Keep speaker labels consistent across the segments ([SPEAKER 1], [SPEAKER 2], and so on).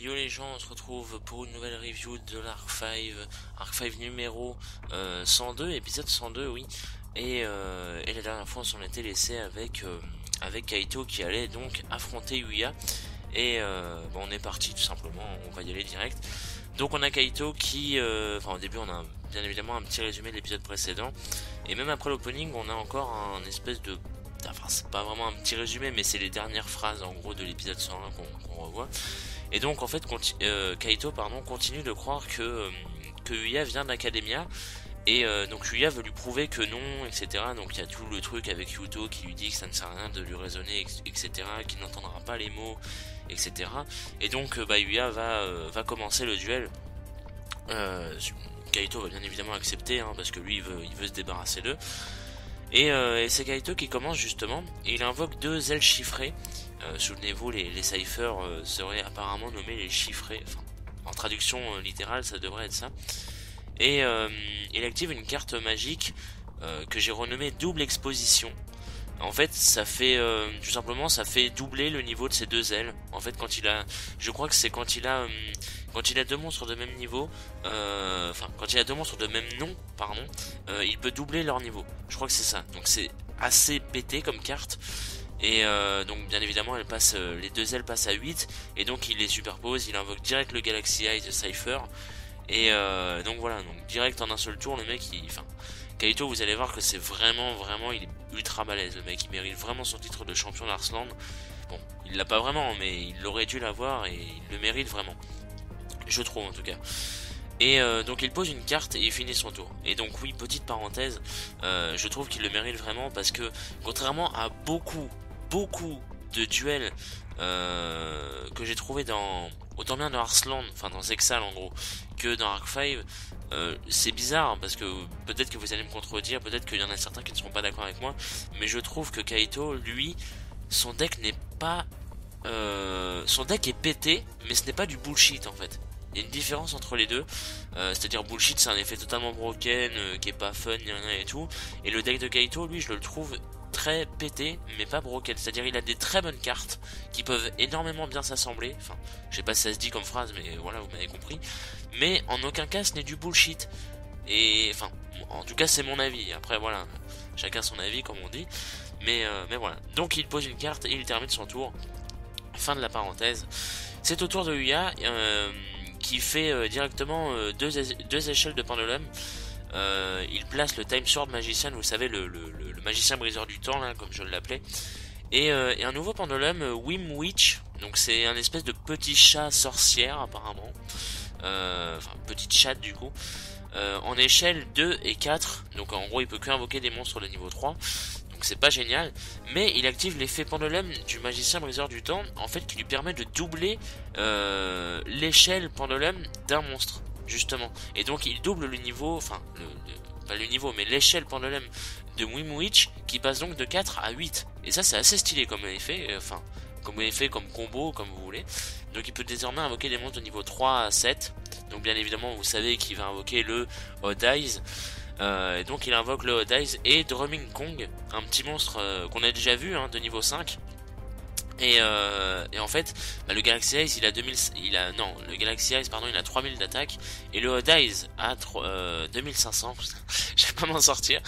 [SPEAKER 1] Yo les gens, on se retrouve pour une nouvelle review de l'Arc 5 numéro 102, épisode 102 oui. Et la dernière fois on s'en était laissé avec Kaito qui allait donc affronter Yuya. On est parti tout simplement, on va y aller direct. Donc on a Kaito qui, au début on a bien évidemment un petit résumé de l'épisode précédent. Et même après l'opening on a encore un espèce de... Enfin c'est pas vraiment un petit résumé mais c'est les dernières phrases en gros de l'épisode 101 qu'on revoit. Et donc en fait Kaito continue de croire que Yuya vient de l'Academia. Donc Yuya veut lui prouver que non, etc. Donc il y a tout le truc avec Yuto qui lui dit que ça ne sert à rien de lui raisonner, etc. Qu'il n'entendra pas les mots, etc. Et donc Yuya va commencer le duel. Kaito va bien évidemment accepter parce que lui il veut se débarrasser d'eux. Et c'est Kaito qui commence justement, et il invoque deux ailes chiffrées. Souvenez-vous, les ciphers seraient apparemment nommés les chiffrés. Enfin, en traduction littérale, ça devrait être ça. Et il active une carte magique que j'ai renommée double exposition. En fait, ça fait tout simplement, ça fait doubler le niveau de ses deux ailes. En fait, je crois que c'est quand il a deux monstres de même niveau, quand il a deux monstres de même nom, pardon, il peut doubler leur niveau. Je crois que c'est ça. Donc c'est assez pété comme carte. Et donc bien évidemment les deux ailes passent à 8. Et donc il les superpose, il invoque direct le Galaxy Eye de Cypher. Et donc voilà, donc direct en un seul tour, le mec, Kaito, vous allez voir que c'est vraiment, il est ultra balèze, le mec, il mérite vraiment son titre de champion d'Arslan. Bon, il l'a pas vraiment, mais il aurait dû l'avoir et il le mérite vraiment. Je trouve en tout cas. Et donc il pose une carte et il finit son tour. Et donc oui, petite parenthèse, je trouve qu'il le mérite vraiment parce que contrairement à beaucoup de duels que j'ai trouvé autant bien dans Arslan, enfin dans Zexal en gros, que dans Arc 5, c'est bizarre parce que peut-être que vous allez me contredire, peut-être qu'il y en a certains qui ne seront pas d'accord avec moi, mais je trouve que Kaito, lui, son deck n'est pas... son deck est pété, mais ce n'est pas du bullshit en fait. Il y a une différence entre les deux, c'est-à-dire bullshit c'est un effet totalement broken, qui est pas fun, ni rien et tout, et le deck de Kaito, lui, je le trouve très pété mais pas broken, c'est-à-dire il a des très bonnes cartes qui peuvent énormément bien s'assembler, enfin je sais pas si ça se dit comme phrase mais voilà vous m'avez compris, mais en aucun cas ce n'est du bullshit, et enfin en tout cas c'est mon avis, après voilà chacun son avis comme on dit, mais voilà, donc il pose une carte et il termine son tour, fin de la parenthèse. C'est au tour de Yuya qui fait directement deux échelles de pendulum. Il place le Time Sword Magician, vous savez le magicien briseur du temps là, comme je l'appelais, et un nouveau pendulum Whim Witch, donc c'est un espèce de petit chat sorcière apparemment, petite chatte du coup, en échelle 2 et 4, donc en gros il peut que invoquer des monstres de niveau 3, donc c'est pas génial, mais il active l'effet pendulum du magicien briseur du temps, en fait qui lui permet de doubler l'échelle pendulum d'un monstre, justement, et donc il double le niveau, pas le niveau, mais l'échelle pendulum de Wimwitch qui passe donc de 4 à 8, et ça c'est assez stylé comme effet, comme combo, comme vous voulez. Donc il peut désormais invoquer des monstres de niveau 3 à 7, donc bien évidemment vous savez qu'il va invoquer le Odd Eyes, et donc il invoque le Odd Eyes et Drumming Kong, un petit monstre qu'on a déjà vu de niveau 5. Et en fait, le Galaxy Eyes le Galaxy Eyes il a 3000 d'attaque, et le Odd Eyes a 2500, je vais pas m'en sortir.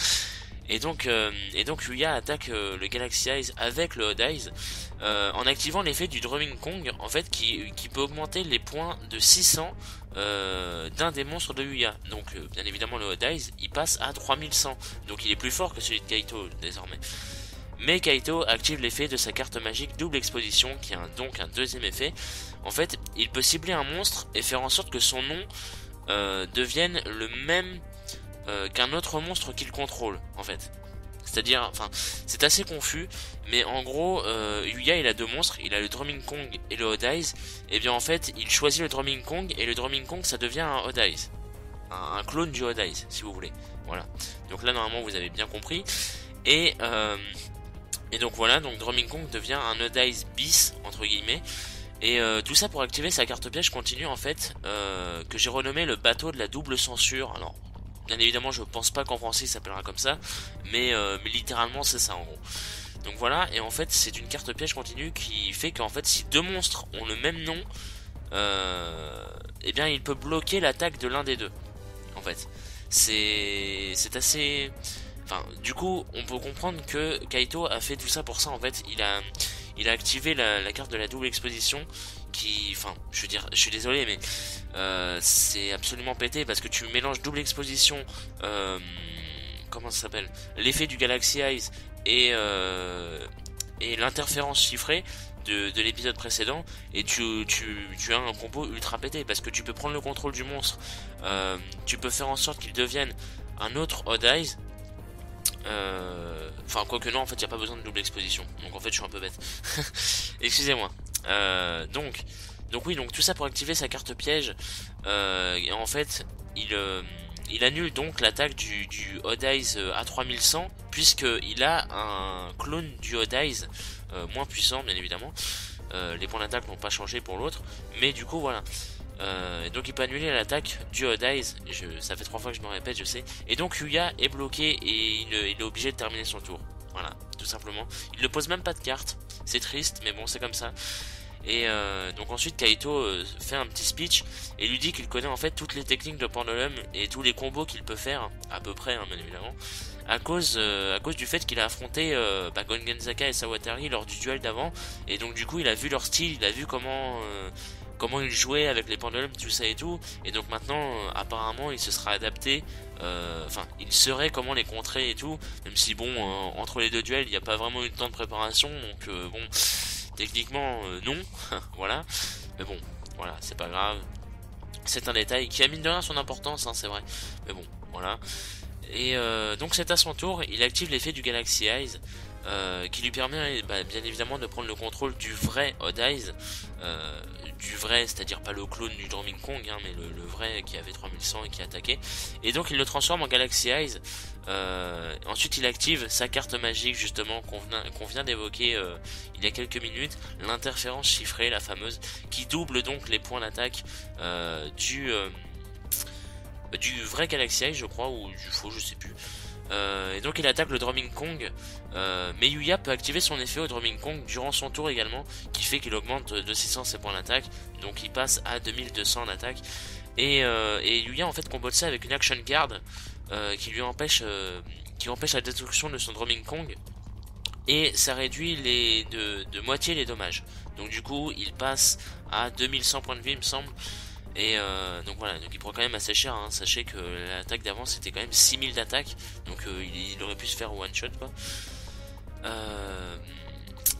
[SPEAKER 1] Et donc Yuya attaque le Galaxy Eyes avec le Odd Eyes, en activant l'effet du Drumming Kong, en fait, qui peut augmenter les points de 600 d'un des monstres de Yuya. Donc bien évidemment le Odd Eyes il passe à 3100, donc il est plus fort que celui de Kaito désormais. Mais Kaito active l'effet de sa carte magique double exposition, qui a donc un deuxième effet. En fait, il peut cibler un monstre et faire en sorte que son nom devienne le même qu'un autre monstre qu'il contrôle, en fait. C'est-à-dire, c'est assez confus, mais en gros, Yuya il a deux monstres, il a le Drumming Kong et le Odd Eyes, et bien en fait, il choisit le Drumming Kong, et le Drumming Kong ça devient un Odd Eyes. Un clone du Odd Eyes, si vous voulez. Voilà. Donc là, normalement, vous avez bien compris. Et donc voilà, donc Drumming Kong devient un Odd Eyes bis, entre guillemets. Et tout ça pour activer sa carte piège continue, en fait, que j'ai renommé le bateau de la double censure. Alors, bien évidemment, je pense pas qu'en français il s'appellera comme ça, mais littéralement c'est ça en gros. Donc voilà, et en fait c'est une carte piège continue qui fait qu'en fait si deux monstres ont le même nom, eh bien il peut bloquer l'attaque de l'un des deux. En fait, c'est assez. Enfin, du coup, on peut comprendre que Kaito a fait tout ça pour ça. En fait, il a activé la carte de la double exposition. Enfin, je veux dire, je suis désolé, mais c'est absolument pété parce que tu mélanges double exposition. Comment ça s'appelle, l'effet du Galaxy Eyes et l'interférence chiffrée de l'épisode précédent, et tu as un combo ultra pété parce que tu peux prendre le contrôle du monstre, tu peux faire en sorte qu'il devienne un autre Odd Eyes. Enfin, quoique non, en fait, il n'y a pas besoin de double exposition. Donc, en fait, je suis un peu bête. Excusez-moi. Donc oui, donc tout ça pour activer sa carte piège. Et en fait, il annule donc l'attaque du Odd Eyes à 3100, puisqu'il a un clone du Odd Eyes moins puissant, bien évidemment. Les points d'attaque n'ont pas changé pour l'autre, mais du coup, voilà. Donc il peut annuler l'attaque du Odd Eyes. Ça fait 3 fois que je me répète, je sais. Et donc Yuya est bloqué et il est obligé de terminer son tour. Voilà, tout simplement. Il ne pose même pas de carte. C'est triste, mais bon, c'est comme ça. Et donc ensuite Kaito fait un petit speech et lui dit qu'il connaît en fait toutes les techniques de Pendulum et tous les combos qu'il peut faire, à peu près, hein, bien évidemment, à cause du fait qu'il a affronté Gon Genzaka et Sawatari lors du duel d'avant. Et donc du coup il a vu leur style, il a vu comment ils jouaient avec les pendulums, tout ça et tout. Et donc maintenant apparemment il se sera adapté, enfin il saurait comment les contrer et tout, même si bon, entre les deux duels il n'y a pas vraiment eu de temps de préparation, donc bon, techniquement non. Voilà, mais bon, voilà, c'est pas grave, c'est un détail qui a mine de rien son importance, hein, c'est vrai, mais bon, voilà. Et donc c'est à son tour, il active l'effet du Galaxy Eyes, qui lui permet bien évidemment de prendre le contrôle du vrai Odd Eyes, du vrai, c'est-à-dire pas le clone du Drumming Kong, hein, mais le vrai qui avait 3100 et qui attaquait. Et donc il le transforme en Galaxy Eyes. Ensuite il active sa carte magique justement qu'on vient d'évoquer il y a quelques minutes, l'interférence chiffrée, la fameuse, qui double donc les points d'attaque du vrai Galaxy Eyes, je crois, ou du faux, je sais plus. Et donc il attaque le Drumming Kong, mais Yuya peut activer son effet au Drumming Kong durant son tour également, qui fait qu'il augmente de 600 ses points d'attaque, donc il passe à 2200 d'attaque. Et Yuya en fait combo ça avec une action card qui lui empêche la destruction de son Drumming Kong, et ça réduit de moitié les dommages. Donc du coup il passe à 2100 points de vie, il me semble. Et donc voilà, donc il prend quand même assez cher, hein. Sachez que l'attaque d'avant c'était quand même 6000 d'attaque, donc il aurait pu se faire one shot quoi.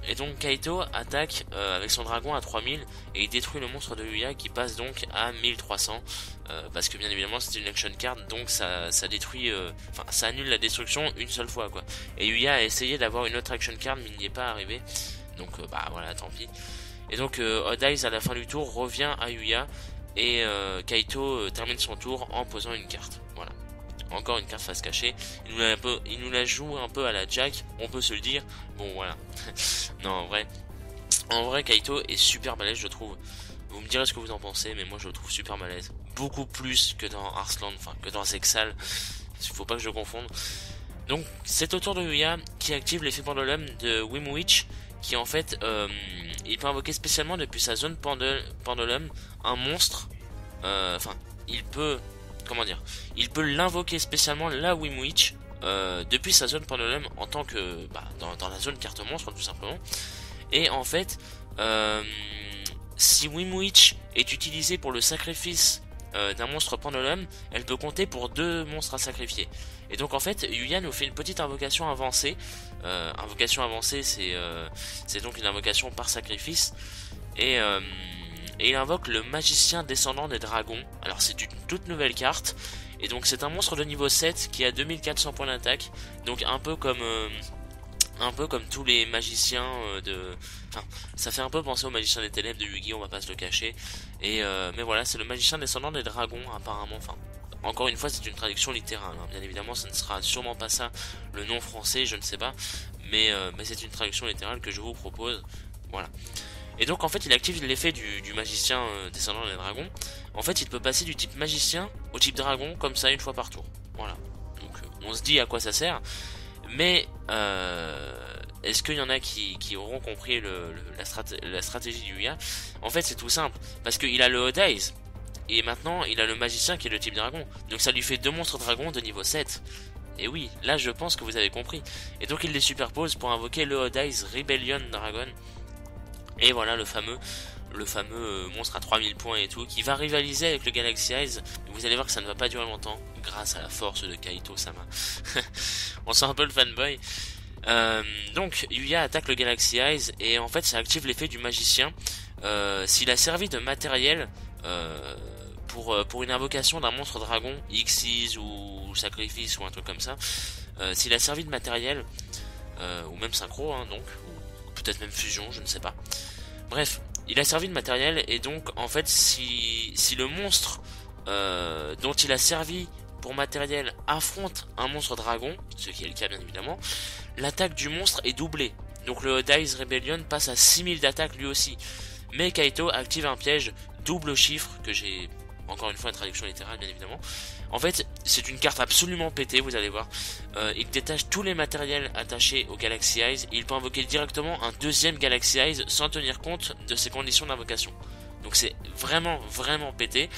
[SPEAKER 1] Et donc Kaito attaque avec son dragon à 3000 et il détruit le monstre de Yuya qui passe donc à 1300, parce que bien évidemment c'est une action card, donc ça détruit, enfin ça annule la destruction une seule fois quoi. Et Yuya a essayé d'avoir une autre action card mais il n'y est pas arrivé, donc bah voilà, tant pis. Et donc Odd Eyes à la fin du tour revient à Yuya. Et Kaito termine son tour en posant une carte. Voilà. Encore une carte face cachée. Il nous la joue un peu à la Jack, on peut se le dire. Bon voilà. Non, en vrai Kaito est super balèze, je trouve. Vous me direz ce que vous en pensez, mais moi je le trouve super balèze. Beaucoup plus que dans Arslan, enfin que dans Zexal. Il faut pas que je confonde. Donc c'est au tour de Yuya qui active l'effet pendulum de Wimwitch, qui en fait il peut invoquer spécialement depuis sa zone pendulum un monstre, enfin il peut l'invoquer spécialement la Wimwitch depuis sa zone pendulum en tant que dans la zone carte monstre tout simplement. Et en fait si Wimwitch est utilisée pour le sacrifice d'un monstre pendulum, elle peut compter pour 2 monstres à sacrifier. Et donc en fait Yuya nous fait une petite invocation avancée. Invocation avancée c'est donc une invocation par sacrifice. Et il invoque le magicien descendant des dragons. Alors c'est une toute nouvelle carte. Et donc c'est un monstre de niveau 7 qui a 2400 points d'attaque. Donc un peu comme tous les magiciens enfin, ça fait un peu penser au magicien des ténèbres de Yu-Gi, on va pas se le cacher. Et mais voilà, c'est le magicien descendant des dragons apparemment. Enfin, encore une fois, c'est une traduction littérale, hein. Bien évidemment, ça ne sera sûrement pas ça le nom français, je ne sais pas. Mais c'est une traduction littérale que je vous propose. Voilà. Et donc en fait, il active l'effet du magicien descendant des dragons. En fait, il peut passer du type magicien au type dragon comme ça une fois par tour. Voilà. Donc on se dit à quoi ça sert. Mais est-ce qu'il y en a qui auront compris la stratégie du Yuya? En fait, c'est tout simple, parce qu'il a le Odd Eyes, et maintenant il a le magicien qui est le type dragon, donc ça lui fait 2 monstres dragons de niveau 7. Et oui, là je pense que vous avez compris. Et donc il les superpose pour invoquer le Odd Eyes Rebellion Dragon. Et voilà le fameux monstre à 3000 points et tout, qui va rivaliser avec le Galaxy Eyes. Vous allez voir que ça ne va pas durer longtemps, grâce à la force de Kaito-sama. On sent un peu le fanboy. Donc Yuya attaque le Galaxy Eyes, et en fait ça active l'effet du magicien. S'il a servi de matériel pour une invocation d'un monstre dragon, Xyz ou sacrifice ou un truc comme ça, s'il a servi de matériel, ou même synchro, hein, donc, ou peut-être même fusion, je ne sais pas. Bref, il a servi de matériel, et donc en fait si le monstre dont il a servi pour matériel affronte un monstre dragon, ce qui est le cas bien évidemment, l'attaque du monstre est doublée. Donc le Odd Eyes Rebellion passe à 6000 d'attaque lui aussi. Mais Kaito active un piège double chiffre, que j'ai encore une fois une traduction littérale bien évidemment. En fait c'est une carte absolument pétée, vous allez voir. Il détache tous les matériels attachés au Galaxy Eyes, et il peut invoquer directement un deuxième Galaxy Eyes sans tenir compte de ses conditions d'invocation. Donc c'est vraiment pété.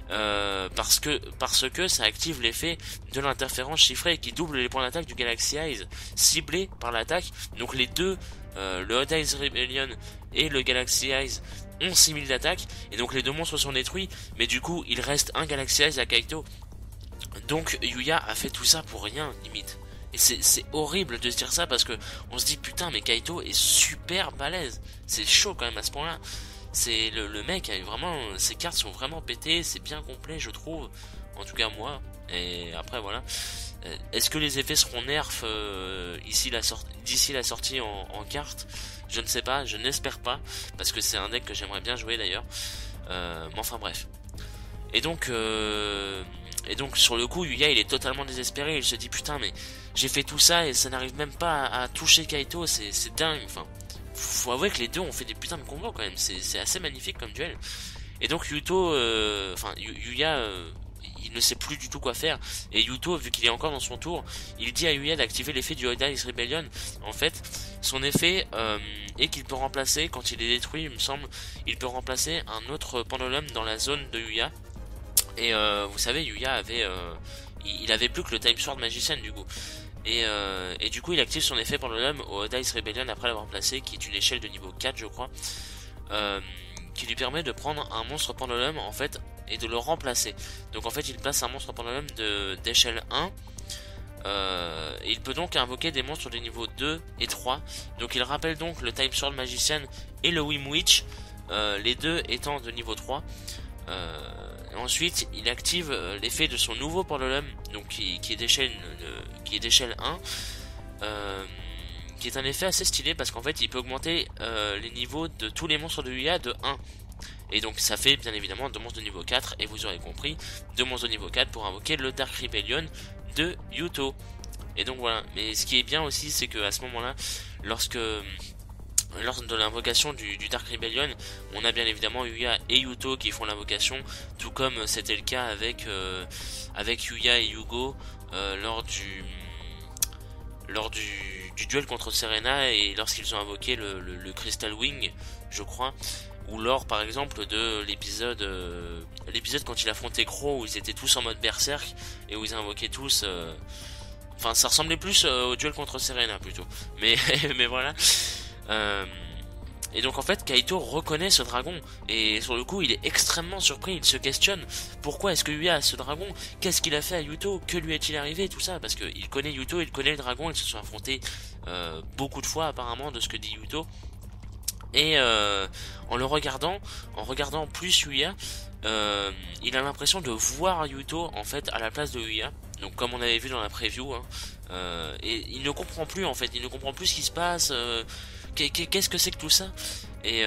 [SPEAKER 1] Parce que ça active l'effet de l'interférence chiffrée qui double les points d'attaque du Galaxy Eyes ciblés par l'attaque. Donc les deux, le Odd Eyes Rebellion et le Galaxy Eyes, ont 6000 d'attaque, et donc les deux monstres sont détruits, mais du coup il reste un Galaxy Eyes à Kaito. Donc Yuya a fait tout ça pour rien limite. Et c'est horrible de se dire ça, parce que on se dit putain mais Kaito est super balèze. C'est chaud quand même à ce point là. C'est le mec a vraiment, ses cartes sont vraiment pétées, c'est bien complet je trouve, en tout cas moi. Et après voilà, est-ce que les effets seront nerfs d'ici la sortie en carte? Je ne sais pas, je n'espère pas, parce que c'est un deck que j'aimerais bien jouer d'ailleurs. Mais enfin bref. Et donc sur le coup Yuya il est totalement désespéré, il se dit putain mais j'ai fait tout ça et ça n'arrive même pas à toucher Kaito, c'est dingue, enfin. Faut avouer que les deux ont fait des putains de combos quand même, c'est assez magnifique comme duel. Et donc Yuya, il ne sait plus du tout quoi faire, et Yuto, vu qu'il est encore dans son tour, il dit à Yuya d'activer l'effet du Odd Eyes Rebellion. En fait, son effet est qu'il peut remplacer, quand il est détruit il me semble, il peut remplacer un autre pendulum dans la zone de Yuya. Et vous savez, Yuya avait il avait plus que le Time Sword Magician du coup. Et du coup il active son effet pendulum au Odd Eyes Rebellion après l'avoir placé, qui est une échelle de niveau 4 je crois, qui lui permet de prendre un monstre pendulum en fait et de le remplacer. Donc en fait il place un monstre pendulum d'échelle 1, et il peut donc invoquer des monstres de niveau 2 et 3. Donc il rappelle donc le Time Sword Magician et le Wim Witch, les deux étant de niveau 3. Ensuite il active l'effet de son nouveau pendulum, donc qui est d'échelle 1, qui est un effet assez stylé, parce qu'en fait il peut augmenter les niveaux de tous les monstres de Yuya de 1. Et donc ça fait bien évidemment 2 monstres de niveau 4, et vous aurez compris, 2 monstres de niveau 4 pour invoquer le Dark Rebellion de Yuto. Et donc voilà, mais ce qui est bien aussi c'est que à ce moment là, lors de l'invocation du Dark Rebellion, on a bien évidemment Yuya et Yuto qui font l'invocation, tout comme c'était le cas avec Yuya et Yugo lors du duel contre Serena, et lorsqu'ils ont invoqué le Crystal Wing je crois, ou lors par exemple de l'épisode quand il affrontait Crow, où ils étaient tous en mode berserk et où ils invoquaient tous enfin ça ressemblait plus au duel contre Serena plutôt, mais voilà. Et donc en fait Kaito reconnaît ce dragon, et sur le coup il est extrêmement surpris, il se questionne pourquoi est-ce que Yuya a ce dragon, qu'est-ce qu'il a fait à Yuto, que lui est-il arrivé, tout ça, parce qu'il connaît Yuto, il connaît le dragon, ils se sont affrontés beaucoup de fois apparemment de ce que dit Yuto. Et en regardant plus Yuya, il a l'impression de voir Yuto en fait à la place de Yuya, donc comme on avait vu dans la preview, hein. Et il ne comprend plus en fait, il ne comprend plus ce qui se passe, qu'est-ce que c'est que tout ça, et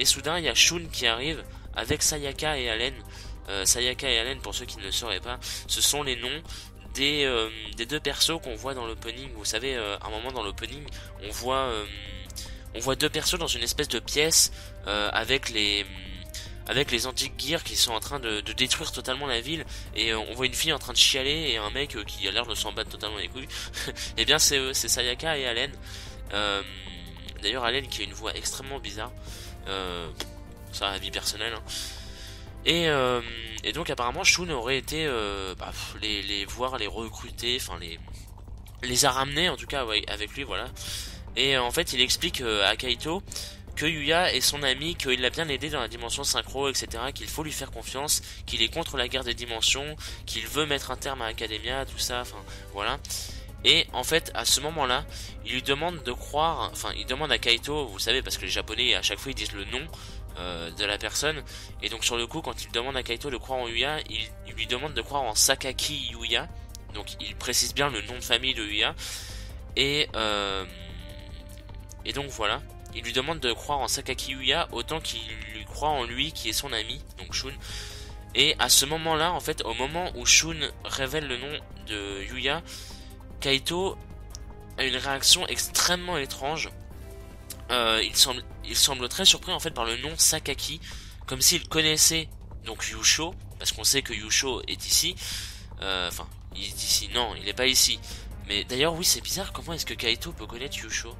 [SPEAKER 1] soudain il y a Shun qui arrive avec Sayaka et Allen. Sayaka et Allen, pour ceux qui ne le sauraient pas, ce sont les noms des deux persos qu'on voit dans l'opening. Vous savez, à un moment dans l'opening on voit deux persos dans une espèce de pièce avec les antiques gears qui sont en train de détruire totalement la ville, et on voit une fille en train de chialer et un mec qui a l'air de s'en battre totalement les couilles. Et bien c'est eux, c'est Sayaka et Allen. D'ailleurs Allen qui a une voix extrêmement bizarre, ça à vie personnelle, hein. Et donc apparemment Shun aurait été les voir, les recruter, enfin les a ramenés en tout cas, ouais, avec lui, voilà. Et en fait il explique à Kaito que Yuya est son ami, qu'il l'a bien aidé dans la dimension synchro, etc., qu'il faut lui faire confiance, qu'il est contre la guerre des dimensions, qu'il veut mettre un terme à Academia, tout ça, enfin voilà. Et en fait, à ce moment-là, il lui demande de croire, enfin il demande à Kaito, vous savez, parce que les Japonais à chaque fois ils disent le nom de la personne, et donc sur le coup, quand il demande à Kaito de croire en Yuya, il lui demande de croire en Sakaki Yuya, donc il précise bien le nom de famille de Yuya, et donc voilà. Il lui demande de croire en Sakaki Yuya autant qu'il lui croit en lui qui est son ami, donc Shun. Et à ce moment-là, en fait, au moment où Shun révèle le nom de Yuya, Kaito a une réaction extrêmement étrange. Il semble très surpris en fait par le nom Sakaki, comme s'il connaissait donc Yusho, parce qu'on sait que Yusho est ici. Enfin, il est ici, non, il n'est pas ici. Mais d'ailleurs, oui, c'est bizarre, comment est-ce que Kaito peut connaître Yusho?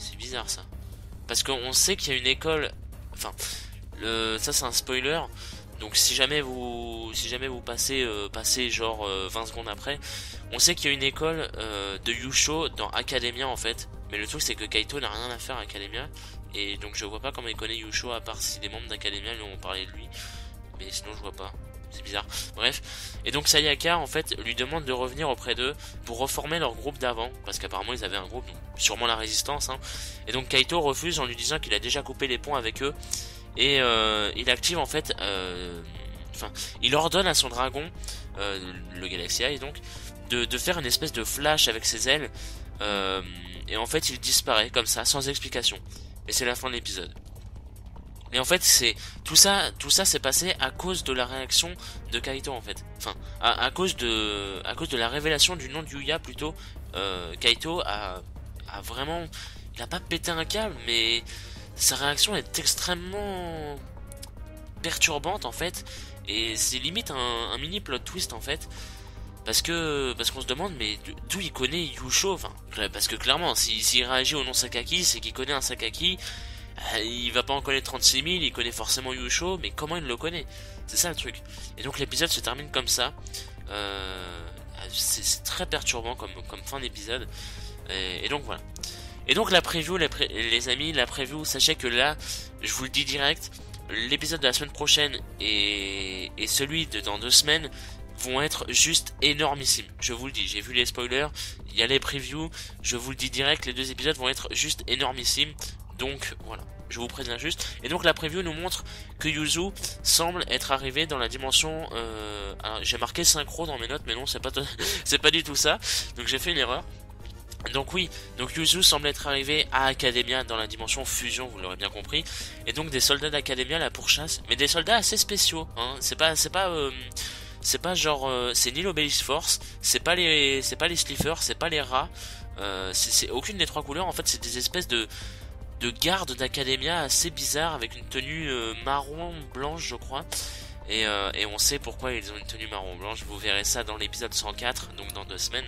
[SPEAKER 1] C'est bizarre ça. Parce qu'on sait qu'il y a une école. Enfin, ça c'est un spoiler. Donc si jamais vous passez genre 20 secondes après, on sait qu'il y a une école de Yusho dans Academia en fait. Mais le truc c'est que Kaito n'a rien à faire à Academia. Et donc je vois pas comment il connaît Yusho à part si des membres d'Academia lui ont parlé de lui. Mais sinon je vois pas. C'est bizarre. Bref. Et donc Sayaka en fait lui demande de revenir auprès d'eux pour reformer leur groupe d'avant. Parce qu'apparemment ils avaient un groupe, donc sûrement la résistance, hein. Et donc Kaito refuse en lui disant qu'il a déjà coupé les ponts avec eux. Et il active en fait... Enfin, il ordonne à son dragon, le Galaxy Eye donc, de faire une espèce de flash avec ses ailes. Et en fait il disparaît comme ça, sans explication. Et c'est la fin de l'épisode. Et en fait, c'est tout ça s'est passé à cause de la réaction de Kaito en fait. Enfin, à cause de la révélation du nom de Yuya plutôt. Kaito a vraiment, il a pas pété un câble, mais sa réaction est extrêmement perturbante en fait. Et c'est limite un mini plot twist en fait. Parce qu'on se demande mais d'où il connaît Yusho. Enfin, parce que clairement, s'il réagit au nom Sakaki, c'est qu'il connaît un Sakaki. Il va pas en connaître 36 000, il connaît forcément Yusho, mais comment il le connaît? C'est ça le truc. Et donc l'épisode se termine comme ça. C'est très perturbant comme fin d'épisode. Et donc voilà. Et donc la preview, les amis, la preview, sachez que là, je vous le dis direct, l'épisode de la semaine prochaine et celui de dans 2 semaines vont être juste énormissimes. Je vous le dis, j'ai vu les spoilers, il y a les previews, je vous le dis direct, les 2 épisodes vont être juste énormissimes. Donc voilà, je vous préviens juste. Et donc la preview nous montre que Yuzu semble être arrivé dans la dimension... alors j'ai marqué synchro dans mes notes, mais non, c'est pas du tout ça. Donc j'ai fait une erreur. Donc oui, donc Yuzu semble être arrivé à Academia dans la dimension fusion, vous l'aurez bien compris. Et donc des soldats d'Academia la pourchassent, mais des soldats assez spéciaux, hein. C'est pas genre... c'est ni l'Obelisk Force, c'est pas les Sliffers, c'est pas les rats. C'est aucune des 3 couleurs, en fait c'est des espèces de gardes d'Academia assez bizarres avec une tenue marron blanche je crois, et on sait pourquoi ils ont une tenue marron blanche. Vous verrez ça dans l'épisode 104, donc dans 2 semaines,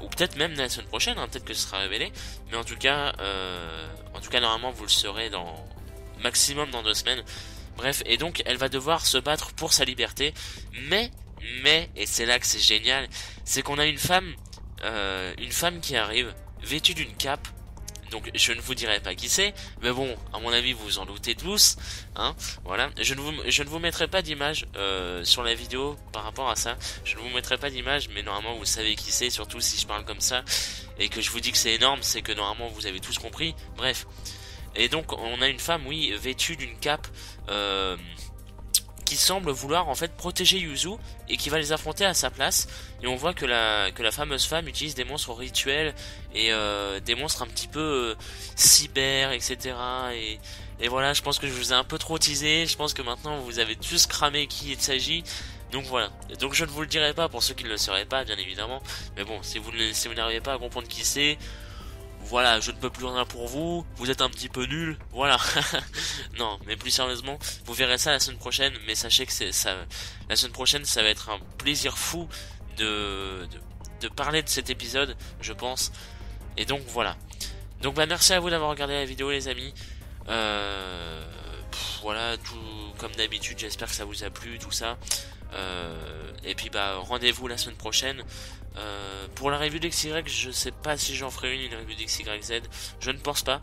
[SPEAKER 1] ou peut-être même la semaine prochaine, hein, peut-être que ce sera révélé, mais en tout cas normalement vous le saurez dans maximum dans 2 semaines. Bref, et donc elle va devoir se battre pour sa liberté, mais et c'est là que c'est génial, c'est qu'on a une femme qui arrive vêtue d'une cape. Donc je ne vous dirai pas qui c'est, mais bon, à mon avis vous vous en doutez tous, hein, voilà. Je ne vous mettrai pas d'image sur la vidéo par rapport à ça. Je ne vous mettrai pas d'image, mais normalement vous savez qui c'est, surtout si je parle comme ça et que je vous dis que c'est énorme, c'est que normalement vous avez tous compris. Bref. Et donc on a une femme, oui, vêtue d'une cape qui semble vouloir en fait protéger Yuzu et qui va les affronter à sa place. Et on voit que la fameuse femme utilise des monstres rituels et des monstres un petit peu cyber, etc. Et voilà, je pense que je vous ai un peu trop teasé. Je pense que maintenant vous avez tous cramé qui il s'agit. Donc voilà. Donc je ne vous le dirai pas pour ceux qui ne le sauraient pas, bien évidemment. Mais bon, si vous n'arrivez pas à comprendre qui c'est, voilà, je ne peux plus rien pour vous, vous êtes un petit peu nuls, voilà. Non, mais plus sérieusement, vous verrez ça la semaine prochaine, mais sachez que la semaine prochaine, ça va être un plaisir fou de parler de cet épisode, je pense. Et donc voilà. Donc bah merci à vous d'avoir regardé la vidéo les amis. Voilà, tout comme d'habitude, j'espère que ça vous a plu, tout ça. Et puis bah rendez-vous la semaine prochaine. Pour la review d'XY, je sais pas si j'en ferai une review d'XYZ, je ne pense pas.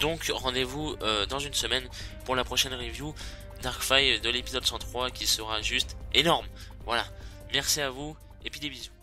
[SPEAKER 1] Donc rendez-vous dans une semaine pour la prochaine review Darkfire de l'épisode 103 qui sera juste énorme. Voilà, merci à vous et puis des bisous.